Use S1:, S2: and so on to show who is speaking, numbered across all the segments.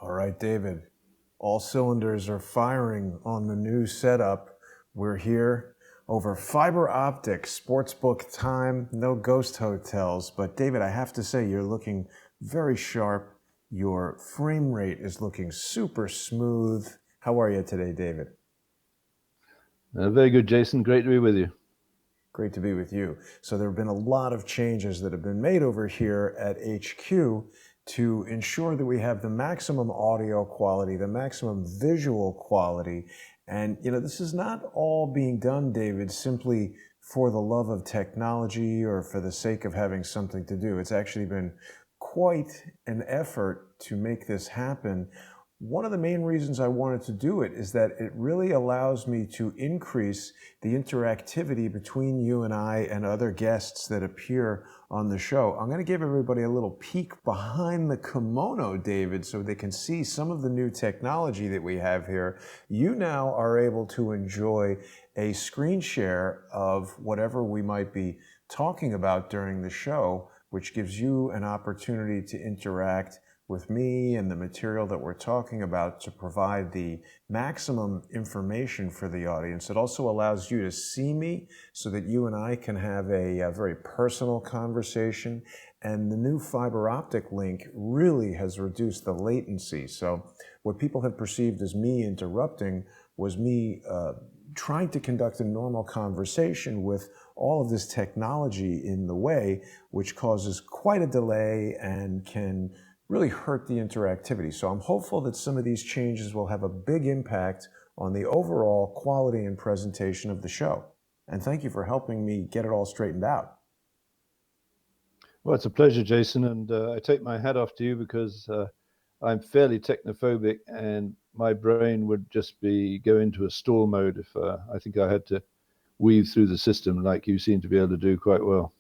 S1: All right, David. All cylinders are firing on the new setup. We're here over fiber optic, sportsbook time, no ghost hotels. But David, I have to say, you're looking very sharp. Your frame rate is looking super smooth. How are you today, David?
S2: Very good, Jason. Great to be with you.
S1: Great to be with you. So there have been a lot of changes that have been made over here at HQ to ensure that we have the maximum audio quality, the maximum visual quality. And, this is not all being done, David, simply for the love of technology or for the sake of having something to do. It's actually been quite an effort to make this happen. One of the main reasons I wanted to do it is that it really allows me to increase the interactivity between you and I and other guests that appear on the show. I'm going to give everybody a little peek behind the kimono, David, so they can see some of the new technology that we have here. You now are able to enjoy a screen share of whatever we might be talking about during the show, which gives you an opportunity to interact with me and the material that we're talking about to provide the maximum information for the audience. It also allows you to see me so that you and I can have a very personal conversation. And the new fiber optic link really has reduced the latency. So what people have perceived as me interrupting was me trying to conduct a normal conversation with all of this technology in the way, which causes quite a delay and can really hurt the interactivity. So I'm hopeful that some of these changes will have a big impact on the overall quality and presentation of the show. And thank you for helping me get it all straightened out.
S2: Well, it's a pleasure, Jason, and I take my hat off to you because I'm fairly technophobic, and my brain would just go into a stall mode if I think I had to weave through the system like you seem to be able to do quite well.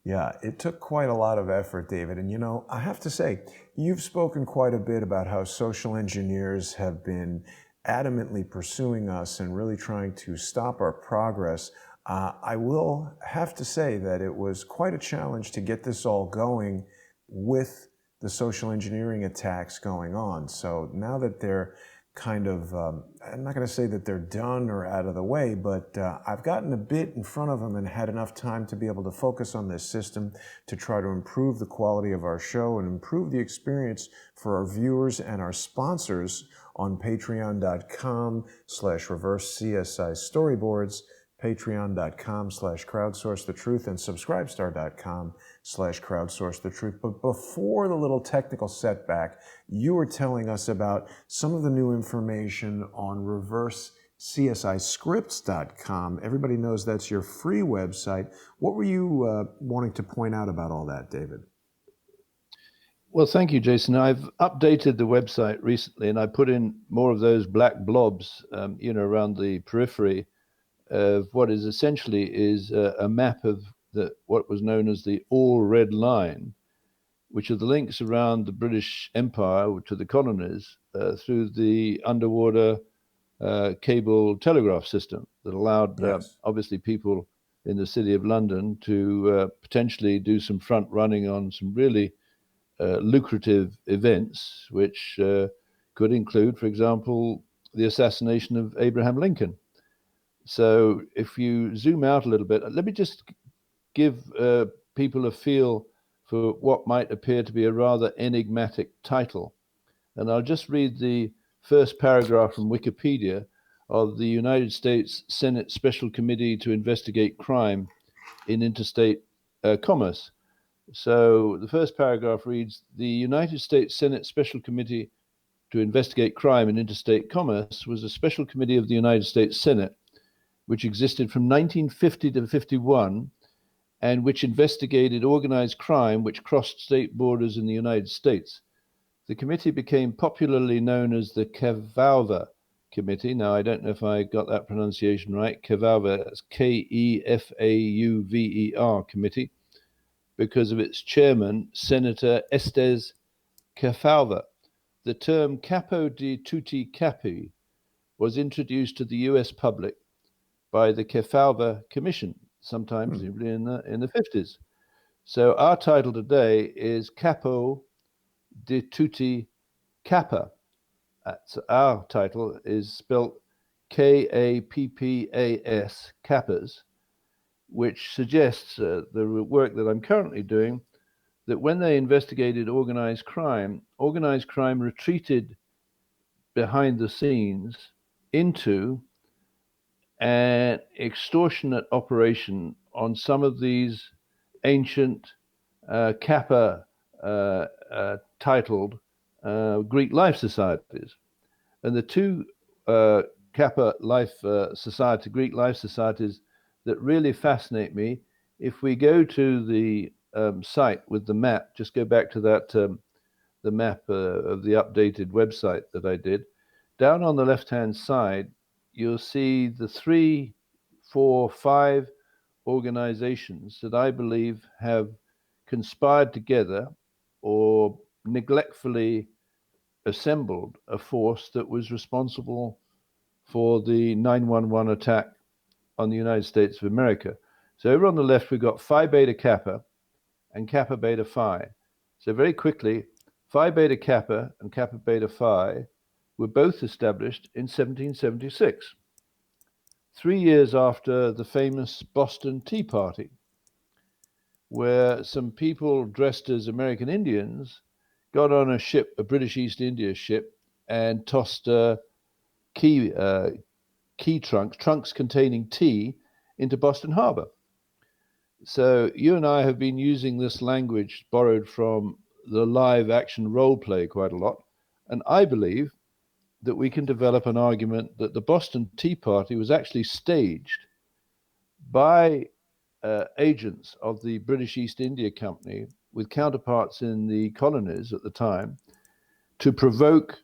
S1: Yeah, it took quite a lot of effort, David. And I have to say, you've spoken quite a bit about how social engineers have been adamantly pursuing us and really trying to stop our progress. I will have to say that it was quite a challenge to get this all going with the social engineering attacks going on. So now that they're kind of, I'm not going to say that they're done or out of the way, but I've gotten a bit in front of them and had enough time to be able to focus on this system to try to improve the quality of our show and improve the experience for our viewers and our sponsors on patreon.com/reverse CSI storyboards, patreon.com/crowdsourcethetruth, and subscribestar.com/crowdsourcethetruth. But before the little technical setback, you were telling us about some of the new information on reversecciscripts.com. Everybody knows that's your free website. What were you wanting to point out about all that, David?
S2: Well, thank you, Jason. I've updated the website recently, and I put in more of those black blobs, around the periphery of what is essentially a map of what was known as the All Red Line, which are the links around the British Empire to the colonies through the underwater cable telegraph system that allowed,
S1: Yes.
S2: obviously, people in the city of London to potentially do some front running on some really lucrative events, which could include, for example, the assassination of Abraham Lincoln. So if you zoom out a little bit, let me just give people a feel for what might appear to be a rather enigmatic title. And I'll just read the first paragraph from Wikipedia of the United States Senate Special Committee to Investigate Crime in Interstate Commerce. So the first paragraph reads, the United States Senate Special Committee to Investigate Crime in Interstate Commerce was a special committee of the United States Senate which existed from 1950 to 51, and which investigated organized crime which crossed state borders in the United States. The committee became popularly known as the Kefauver Committee. Now, I don't know if I got that pronunciation right. Kefauver, that's Kefauver Committee, because of its chairman, Senator Estes Kefauver. The term Capo di Tutti Capi was introduced to the US public by the Kefauver Commission, sometimes even in the 50s. So our title today is Capo di Tutti Kappa, that's our title, is spelt Kappas, Kappas, which suggests the work that I'm currently doing, that when they investigated organized crime retreated behind the scenes into an extortionate operation on some of these ancient Kappa titled Greek life societies. And the two Kappa life society, Greek life societies that really fascinate me, if we go to the site with the map, just go back to that, the map of the updated website that I did. Down on the left-hand side, you'll see the 3, 4, 5 organizations that I believe have conspired together or neglectfully assembled a force that was responsible for the 9/11 attack on the United States of America. So over on the left, we've got Phi Beta Kappa and Kappa Beta Phi. So very quickly, Phi Beta Kappa and Kappa Beta Phi were both established in 1776, 3 years after the famous Boston Tea Party, where some people dressed as American Indians got on a ship, a British East India ship, and tossed key trunks containing tea into Boston Harbor. So you and I have been using this language borrowed from the live action role play quite a lot, and I believe that we can develop an argument that the Boston Tea Party was actually staged by agents of the British East India Company with counterparts in the colonies at the time to provoke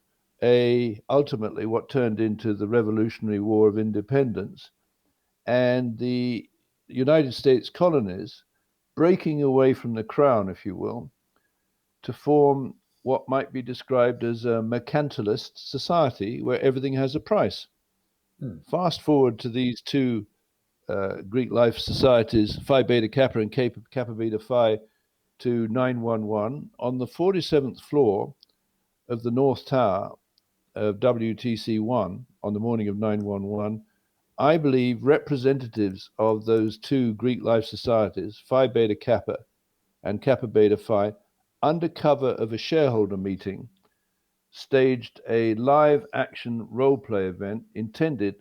S2: ultimately what turned into the Revolutionary War of Independence, and the United States colonies breaking away from the crown, if you will, to form what might be described as a mercantilist society where everything has a price. Fast forward to these two Greek life societies, Phi Beta Kappa and Kappa Beta Phi, to 911 on the 47th floor of the North Tower of WTC1 on the morning of 911. I believe representatives of those two Greek life societies, Phi Beta Kappa and Kappa Beta Phi, under cover of a shareholder meeting, staged a live action role play event intended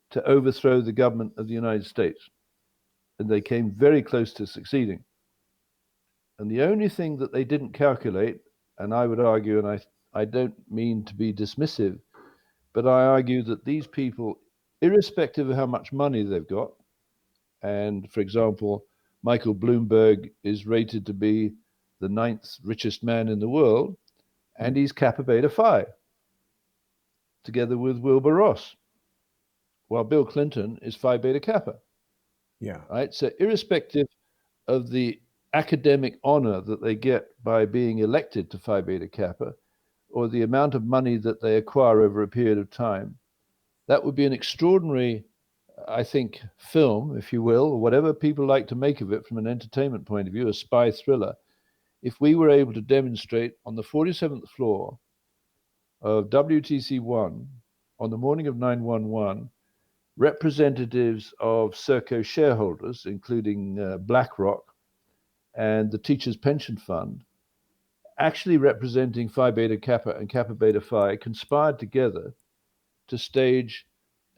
S2: to overthrow the government of the United States. And they came very close to succeeding. And the only thing that they didn't calculate, and I would argue, and I don't mean to be dismissive, but I argue that these people, irrespective of how much money they've got, and for example, Michael Bloomberg is rated to be the 9th richest man in the world, and he's Kappa Beta Phi, together with Wilbur Ross, while Bill Clinton is Phi Beta Kappa.
S1: Yeah.
S2: Right. So irrespective of the academic honor that they get by being elected to Phi Beta Kappa, or the amount of money that they acquire over a period of time, that would be an extraordinary, I think, film, if you will, or whatever people like to make of it from an entertainment point of view, a spy thriller, if we were able to demonstrate on the 47th floor of WTC1 on the morning of 911, representatives of Serco shareholders, including BlackRock and the Teachers Pension Fund, actually representing Phi Beta Kappa and Kappa Beta Phi, conspired together to stage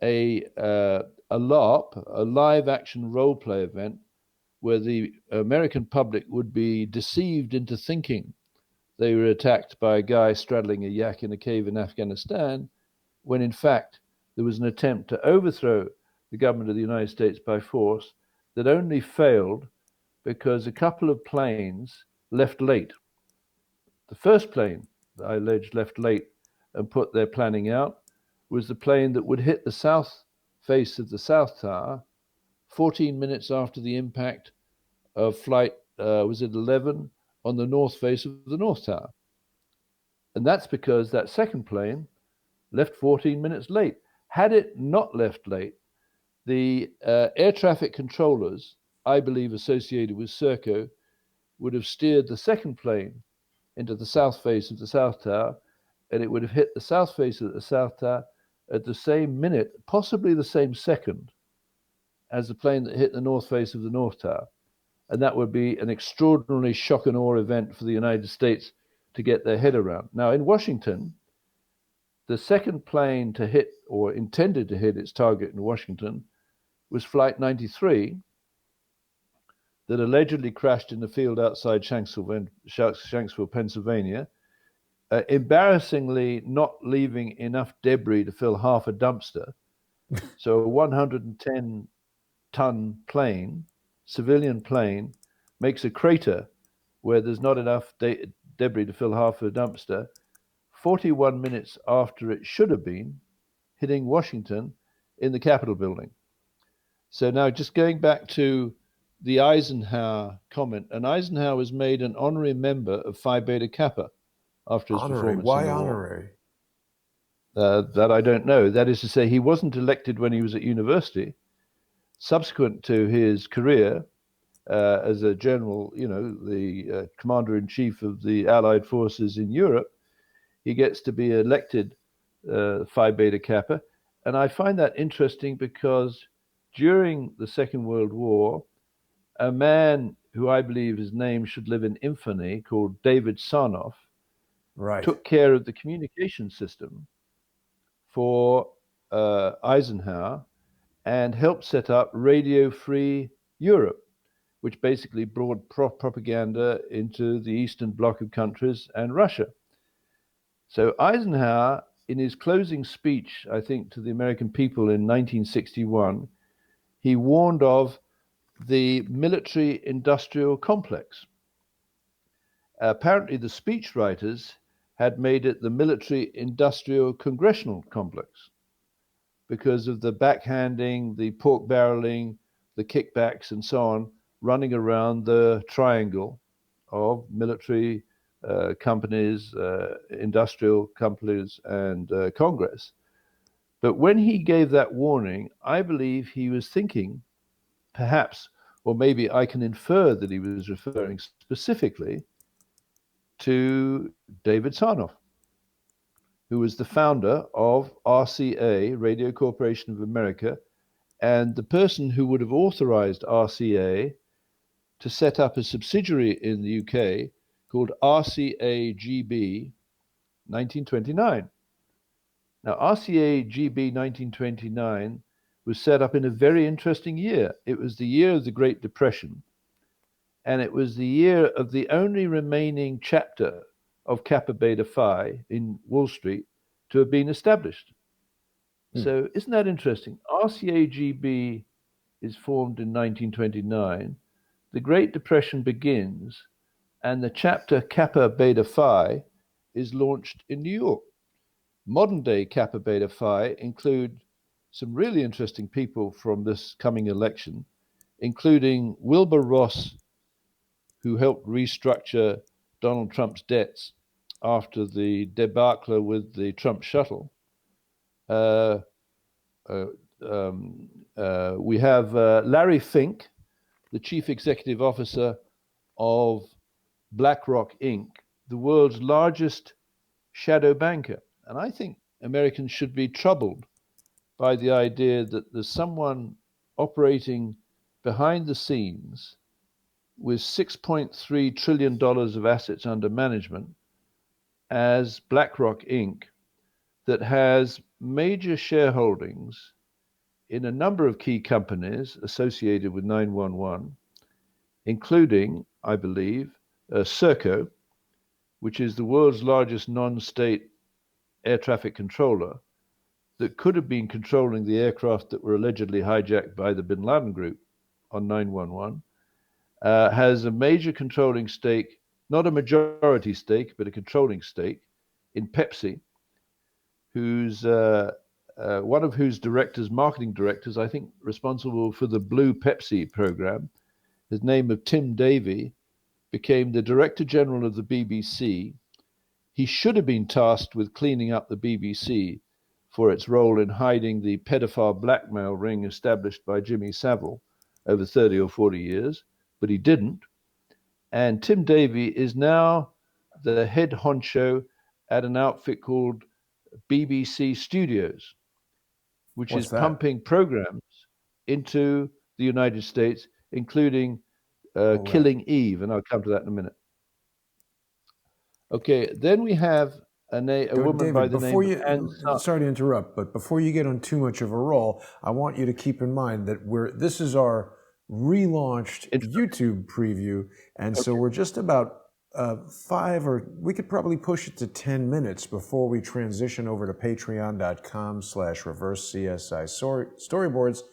S2: a LARP, a live action role play event, where the American public would be deceived into thinking they were attacked by a guy straddling a yak in a cave in Afghanistan, when in fact there was an attempt to overthrow the government of the United States by force that only failed because a couple of planes left late. The first plane that I alleged left late and put their planning out was the plane that would hit the south face of the South Tower 14 minutes after the impact of flight, was it 11, on the north face of the North Tower. And that's because that second plane left 14 minutes late. Had it not left late, the air traffic controllers, I believe associated with Serco, would have steered the second plane into the south face of the South Tower and it would have hit the south face of the South Tower at the same minute, possibly the same second, as the plane that hit the north face of the North Tower. And that would be an extraordinary shock and awe event for the United States to get their head around. Now, in Washington, the second plane to hit, or intended to hit its target in Washington, was Flight 93, that allegedly crashed in the field outside Shanksville, Pennsylvania, embarrassingly not leaving enough debris to fill half a dumpster. So a 110-ton plane, civilian plane, makes a crater where there's not enough debris to fill half a dumpster, 41 minutes after it should have been hitting Washington in the Capitol building. So now just going back to the Eisenhower comment, and Eisenhower was made an honorary member of Phi Beta Kappa after his performance
S1: Why
S2: in the war.
S1: honorary?
S2: That I don't know. That is to say, he wasn't elected when he was at university. Subsequent to his career as a general, the commander-in-chief of the Allied forces in Europe, he gets to be elected Phi Beta Kappa. And I find that interesting because during the Second World War, a man who I believe his name should live in infamy, called David Sarnoff, took care of the communication system for Eisenhower and helped set up Radio Free Europe, which basically brought propaganda into the Eastern Bloc of countries and Russia. So Eisenhower, in his closing speech, I think, to the American people in 1961, he warned of the military-industrial complex. Apparently, the speechwriters had made it the military-industrial congressional complex because of the backhanding, the pork barreling, the kickbacks, and so on, running around the triangle of military companies, industrial companies, and Congress. But when he gave that warning, I believe he was thinking, perhaps, or maybe I can infer that he was referring specifically to David Sarnoff, who was the founder of RCA, Radio Corporation of America, and the person who would have authorized RCA to set up a subsidiary in the UK called RCA-GB 1929. Now, RCA-GB 1929 was set up in a very interesting year. It was the year of the Great Depression, and it was the year of the only remaining chapter of Kappa Beta Phi in Wall Street to have been established. So isn't that interesting? RCA-GB is formed in 1929. The Great Depression begins, and the chapter Kappa Beta Phi is launched in New York. Modern day Kappa Beta Phi include some really interesting people from this coming election, including Wilbur Ross, who helped restructure Donald Trump's debts after the debacle with the Trump shuttle. We have Larry Fink, the chief executive officer of BlackRock Inc., the world's largest shadow banker. And I think Americans should be troubled by the idea that there's someone operating behind the scenes with $6.3 trillion of assets under management as BlackRock Inc., that has major shareholdings in a number of key companies associated with 911, including, I believe, Serco, which is the world's largest non-state air traffic controller that could have been controlling the aircraft that were allegedly hijacked by the Bin Laden group on 911, has a major controlling stake, not a majority stake, but a controlling stake in Pepsi, who's one of whose directors, marketing directors, I think responsible for the Blue Pepsi program, his name of Tim Davie, became the Director General of the BBC. He should have been tasked with cleaning up the BBC for its role in hiding the pedophile blackmail ring established by Jimmy Savile over 30 or 40 years, but he didn't. And Tim Davie is now the head honcho at an outfit called BBC Studios, which is
S1: What's that?
S2: pumping programs into the United States, including
S1: All right.
S2: Killing Eve, and I'll come to that in a minute. Okay, then we have a woman by
S1: David,
S2: the name of Anne
S1: sorry to interrupt, but before you get on too much of a roll, I want you to keep in mind that this is our relaunched YouTube preview, and so we're just about we could probably push it to 10 minutes before we transition over to patreon.com/reverse CSI storyboards,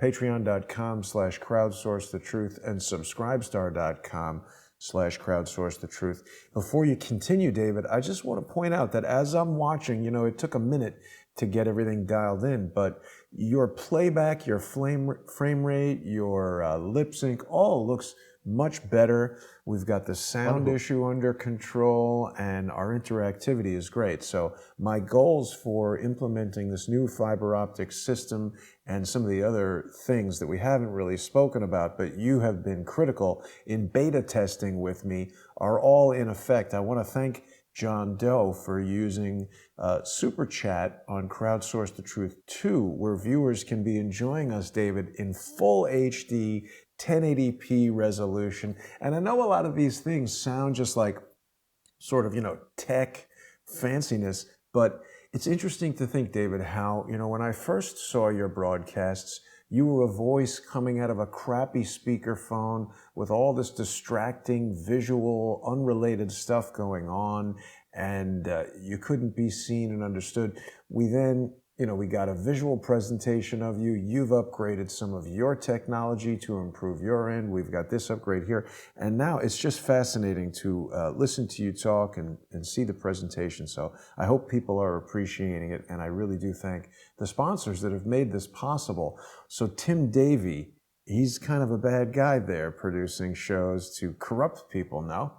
S1: patreon.com/crowdsource the truth, and subscribestar.com/crowdsource the truth. Before you continue, David, I just want to point out that as I'm watching, it took a minute to get everything dialed in, but your playback, your frame rate, your lip sync all looks much better. We've got the sound issue under control, and our interactivity is great. So my goals for implementing this new fiber optic system and some of the other things that we haven't really spoken about, but you have been critical in beta testing with me, are all in effect. I want to thank John Doe for using Super Chat on Crowdsource the Truth 2, where viewers can be enjoying us, David, in full HD, 1080p resolution. And I know a lot of these things sound just like sort of, tech fanciness, but it's interesting to think, David, how, when I first saw your broadcasts, you were a voice coming out of a crappy speakerphone with all this distracting, visual, unrelated stuff going on, and you couldn't be seen and understood. We then, we got a visual presentation of you. You've upgraded some of your technology to improve your end. We've got this upgrade here. And now it's just fascinating to listen to you talk and see the presentation. So I hope people are appreciating it. And I really do thank the sponsors that have made this possible. So Tim Davey, he's kind of a bad guy there, producing shows to corrupt people, no?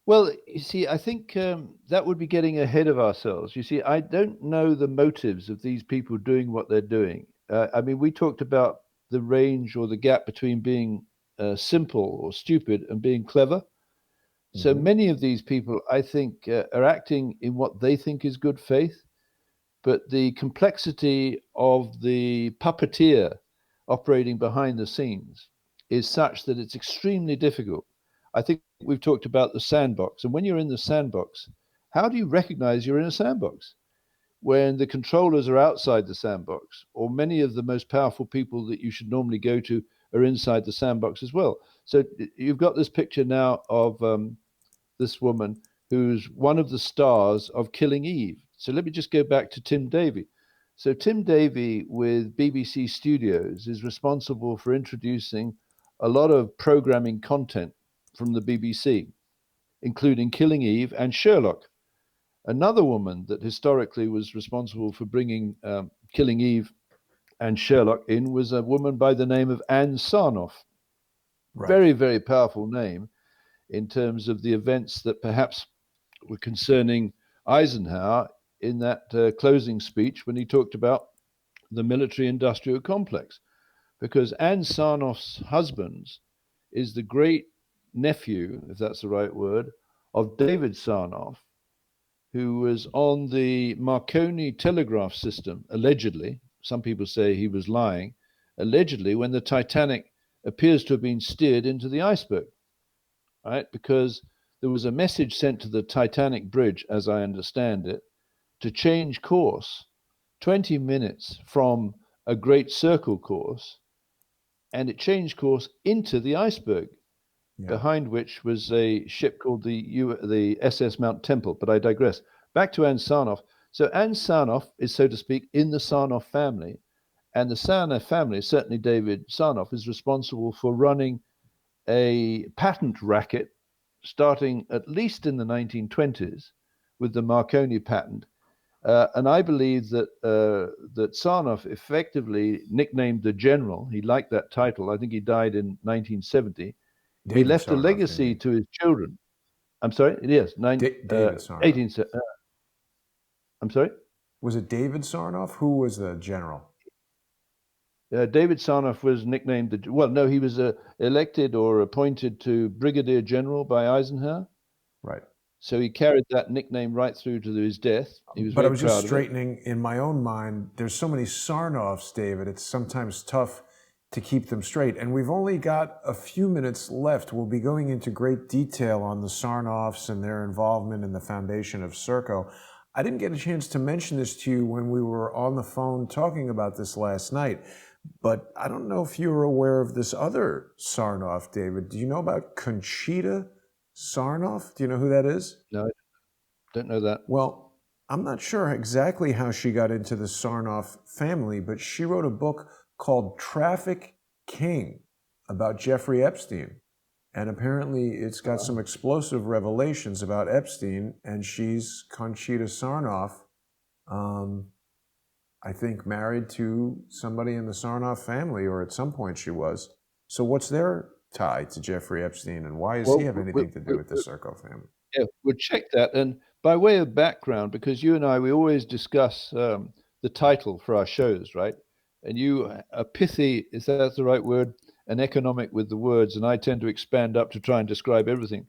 S2: Well, you see, I think that would be getting ahead of ourselves. You see, I don't know the motives of these people doing what they're doing. I mean, we talked about the range or the gap between being simple or stupid and being clever. So many of these people, I think, are acting in what they think is good faith, but the complexity of the puppeteer operating behind the scenes is such that it's extremely difficult. I think we've talked about the sandbox. And when you're in the sandbox, how do you recognize you're in a sandbox? When the controllers are outside the sandbox, or many of the most powerful people that you should normally go to are inside the sandbox as well. So you've got this picture now of this woman who's one of the stars of Killing Eve. So let me just go back to Tim Davey. So Tim Davey with BBC Studios is responsible for introducing a lot of programming content from the BBC, including Killing Eve and Sherlock. Another woman that historically was responsible for bringing Killing Eve and Sherlock in was a woman by the name of Anne Sarnoff. Right. Very, very powerful name in terms of the events that perhaps were concerning Eisenhower in that closing speech when he talked about the military-industrial complex. Because Anne Sarnoff's husband is the great nephew, if that's the right word, of David Sarnoff, who was on the Marconi telegraph system, allegedly. Some people say he was lying, allegedly, when the Titanic appears to have been steered into the iceberg, right? Because there was a message sent to the Titanic bridge, as I understand it, to change course 20 minutes from a great circle course, and it changed course into the iceberg, behind which was a ship called the SS Mount Temple. But I digress. Back to Anne Sarnoff. So Anne Sarnoff is, so to speak, in the Sarnoff family, and the Sarnoff family, certainly David Sarnoff, is responsible for running a patent racket starting at least in the 1920s with the Marconi patent. And I believe that that Sarnoff effectively nicknamed the General. He liked that title. I think he died in 1970. He left a legacy to his children. I'm sorry? Yes,
S1: David Sarnoff.
S2: I'm sorry?
S1: Was it David Sarnoff? Who was the general?
S2: David Sarnoff was nicknamed he was elected or appointed to Brigadier General by Eisenhower.
S1: Right.
S2: So he carried that nickname right through to his death. He was
S1: But I
S2: very
S1: was just
S2: proud of it.
S1: straightening in my own mind. There's so many Sarnoffs, David. It's sometimes tough to keep them straight. And we've only got a few minutes left. We'll be going into great detail on the Sarnoffs and their involvement in the foundation of Serco. I didn't get a chance to mention this to you when we were on the phone talking about this last night, but I don't know if you were aware of this other Sarnoff, David. Do you know about Conchita Sarnoff? Do you know who that is?
S2: No, I don't know that.
S1: Well, I'm not sure exactly how she got into the Sarnoff family, but she wrote a book called Traffic King about Jeffrey Epstein. And apparently it's got some explosive revelations about Epstein, and she's Conchita Sarnoff, I think married to somebody in the Sarnoff family, or at some point she was. So what's their tie to Jeffrey Epstein, and why does he have anything to do with the Serco family?
S2: Yeah, we'll check that. And by way of background, because you and I, we always discuss the title for our shows, right? And you are pithy, is that the right word? And economic with the words, and I tend to expand up to try and describe everything.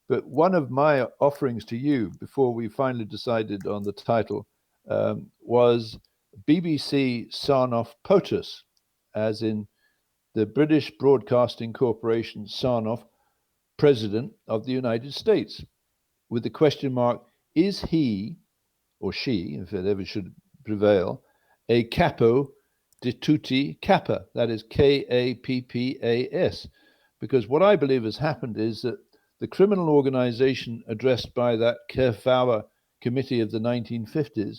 S2: But one of my offerings to you before we finally decided on the title was BBC Sarnoff POTUS, as in the British Broadcasting Corporation Sarnoff, President of the United States, with the question mark, is he or she, if it ever should prevail, a Capo de Tutti Kappa, that is Kappas? Because what I believe has happened is that the criminal organization addressed by that Kerfauer committee of the 1950s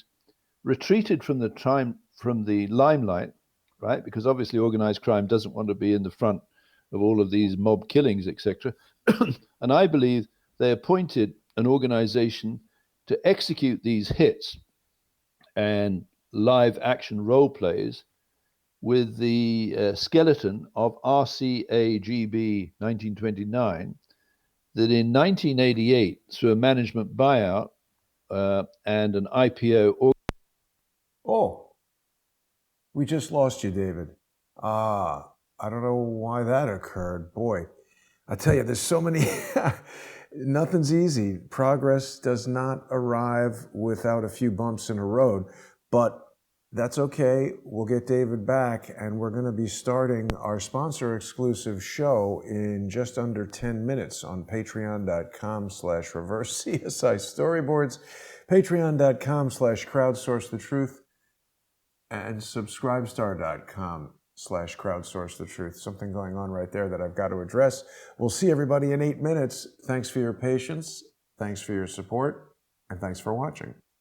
S2: retreated from the limelight, right? Because obviously organized crime doesn't want to be in the front of all of these mob killings, etc. And I believe they appointed an organization to execute these hits and live action role plays with the skeleton of RCAGB 1929, that in 1988, through a management buyout and an IPO.
S1: Oh, we just lost you, David. I don't know why that occurred. Boy, I tell you, there's so many, nothing's easy. Progress does not arrive without a few bumps in the road, but that's okay. We'll get David back, and we're going to be starting our sponsor exclusive show in just under 10 minutes on patreon.com/reverse CSI storyboards, patreon.com/crowdsourcethetruth, and subscribestar.com/crowdsourcethetruth. Something going on right there that I've got to address. We'll see everybody in 8 minutes. Thanks for your patience. Thanks for your support. And thanks for watching.